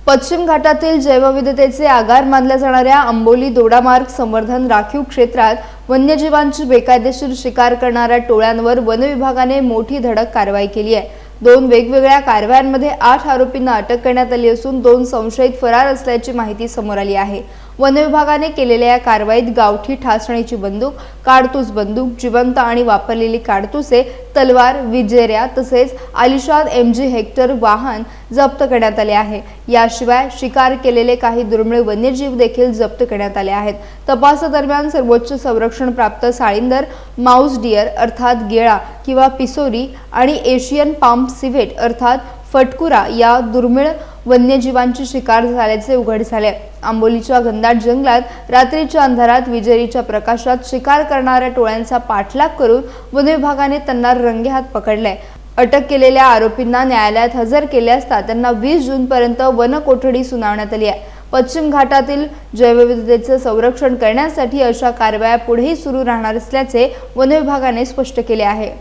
पश्चिम घाटातील जैवविविधतेचे आगार मानल्या जाणाऱ्या आंबोली दोडामार्ग संवर्धन राखीव क्षेत्रात वन्यजीवांची बेकायदेशीर शिकार करणाऱ्या टोळ्यांवर वन विभागाने मोठी धडक कारवाई केली आहे। 2 वेगवेगळ्या कारवायांमध्ये 8 आरोपींना अटक करण्यात आली असून 2 संशयित फरार असल्याची माहिती समोर आली आहे। वन विभागाने केलेल्या या कारवाईत गावठी ठासणीची बंदूक, काडतूस बंदूक, जिवंत आणि वापरलेली काडतुसे, तलवार, विजेऱ्या तसेच आलिशान MG हेक्टर वाहन जप्त करण्यात आले आहे। याशिवाय शिकार केलेले काही दुर्मिळ वन्यजीव देखील जप्त करण्यात आले आहेत। तपासादरम्यान सर्वोच्च संरक्षण प्राप्त साळींदर, माऊस डियर अर्थात गेळा किंवा पिसोरी आणि एशियन पाम सिव्हेट अर्थात फटकुरा या दुर्मिळ वन्यजीवांची शिकार झाल्याचे उघड झाले। आंबोलीच्या घनदाट जंगलात रात्रीच्या अंधारात विजेरीच्या प्रकाशात शिकार करणाऱ्या टोळ्यांचा पाठलाग करून वन विभागाने त्यांना रंगेहात पकडले। अटक केलेल्या आरोपींना न्यायालयात हजर केले असता त्यांना 20 जूनपर्यंत वन कोठडी सुनावण्यात आली आहे। पश्चिम घाटातील जैवविविधतेचे संरक्षण करण्यासाठी अशा कारवाया पुढेही सुरू राहणार असल्याचे वन विभागाने स्पष्ट केले आहे।